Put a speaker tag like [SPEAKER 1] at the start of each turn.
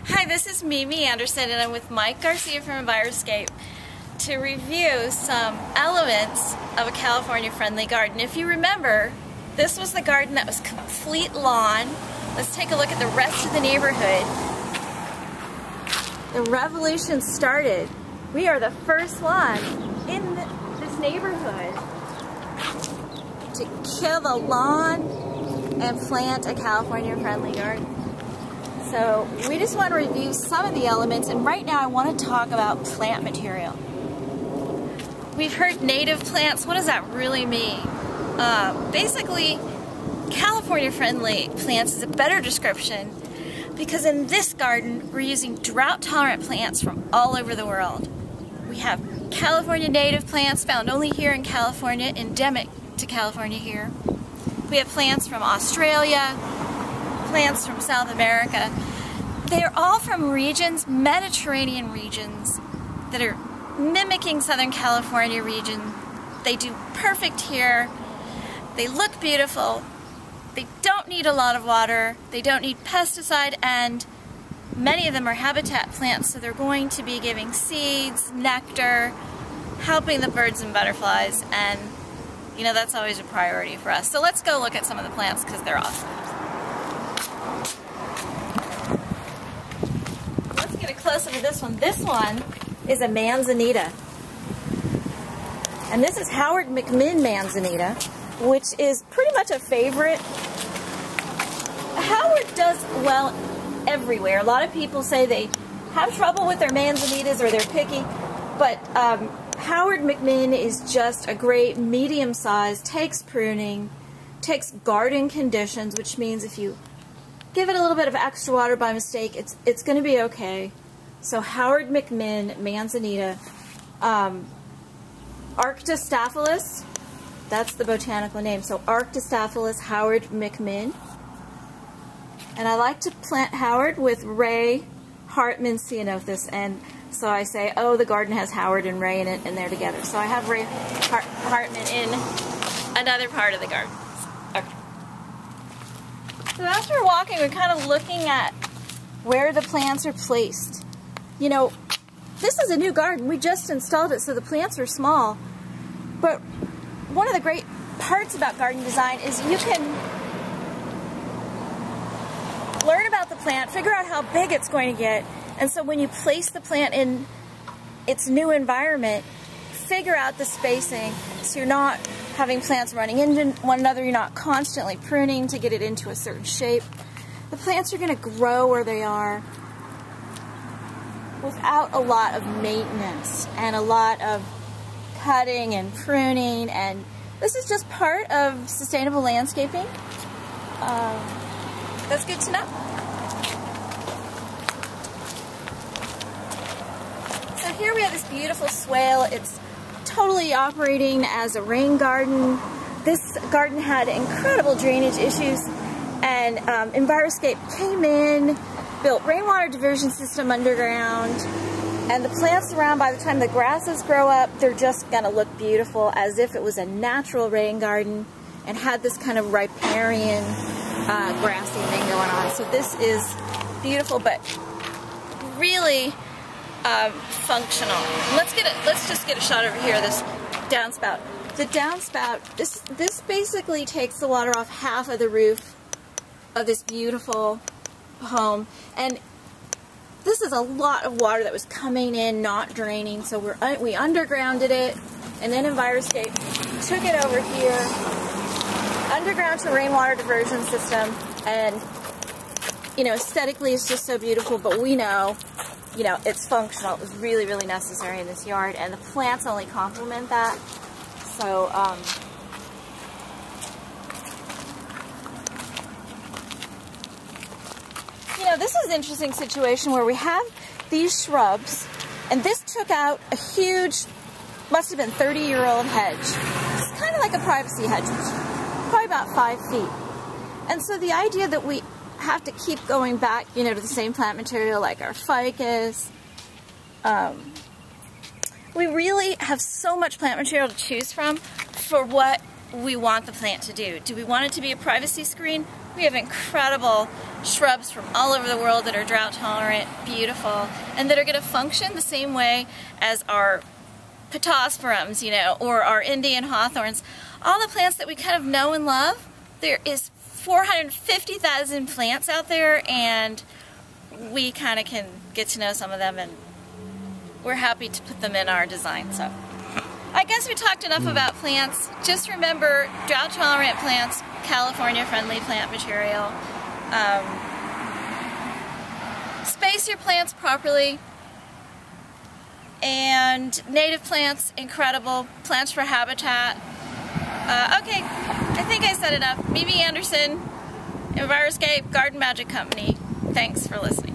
[SPEAKER 1] Hi, this is Mimi Anderson and I'm with Mike Garcia from Enviroscape to review some elements of a California-friendly garden. If you remember, this was the garden that was complete lawn. Let's take a look at the rest of the neighborhood. The revolution started. We are the first one in this neighborhood to kill the lawn and plant a California-friendly garden. So we just want to review some of the elements, and right now I want to talk about plant material. We've heard native plants. What does that really mean? Basically, California-friendly plants is a better description because in this garden we're using drought-tolerant plants from all over the world. We have California native plants found only here in California, endemic to California here. We have plants from Australia, plants from South America. They are all from regions, Mediterranean regions, that are mimicking Southern California region. They do perfect here. They look beautiful. They don't need a lot of water. They don't need pesticide, and many of them are habitat plants, so they're going to be giving seeds, nectar, helping the birds and butterflies, and you know, that's always a priority for us. So let's go look at some of the plants because they're awesome. Let's get a close-up of this one. This one is a manzanita. And this is Howard McMinn manzanita, which is pretty much a favorite. Howard does well everywhere. A lot of people say they have trouble with their manzanitas or they're picky, but Howard McMinn is just a great medium size, takes pruning, takes garden conditions, which means if you give it a little bit of extra water by mistake, it's going to be okay. So Howard McMinn manzanita, Arctostaphylos, that's the botanical name. So Arctostaphylos Howard McMinn. And I like to plant Howard with Ray, Hartman, Ceanothus, and so I say, oh, the garden has Howard and Ray in it, and they're together. So I have Ray Hartman in another part of the garden. Okay. So as we're walking, we're kind of looking at where the plants are placed. You know, this is a new garden. We just installed it, so the plants are small. But one of the great parts about garden design is you can learn about the plant, figure out how big it's going to get, and so when you place the plant in its new environment, figure out the spacing so you're not having plants running into one another, you're not constantly pruning to get it into a certain shape. The plants are going to grow where they are without a lot of maintenance and a lot of cutting and pruning, and this is just part of sustainable landscaping. That's good to know. So here we have this beautiful swale. It's totally operating as a rain garden. This garden had incredible drainage issues, and Enviroscape came in, built rainwater diversion system underground, and the plants around, by the time the grasses grow up, they're just going to look beautiful as if it was a natural rain garden and had this kind of riparian grassy thing going on. So this is beautiful, but really functional. Let's just get a shot over here of this downspout. The downspout, this basically takes the water off half of the roof of this beautiful home, and this is a lot of water that was coming in, not draining. So we undergrounded it, and then Enviroscape took it over here, underground to a rainwater diversion system, and you know, aesthetically it's just so beautiful, but we know, you know, it's functional. It was really, really necessary in this yard, and the plants only complement that. So you know, this is an interesting situation where we have these shrubs, and this took out a huge, must have been 30-year-old hedge. It's kind of like a privacy hedge, probably about 5 feet. And so the idea that we have to keep going back, you know, to the same plant material like our ficus, we really have so much plant material to choose from for what we want the plant to do. Do we want it to be a privacy screen? We have incredible shrubs from all over the world that are drought tolerant, beautiful, and that are going to function the same way as our pittosporums, you know, or our Indian hawthorns. All the plants that we kind of know and love. There is 450,000 plants out there, and we kind of can get to know some of them, and we're happy to put them in our design. So I guess we talked enough about plants. Just remember, drought-tolerant plants, California-friendly plant material. Space your plants properly. And native plants, incredible. Plants for habitat. Okay, I think I said enough. Mimi Anderson, EnviroScape Garden Magic Company. Thanks for listening.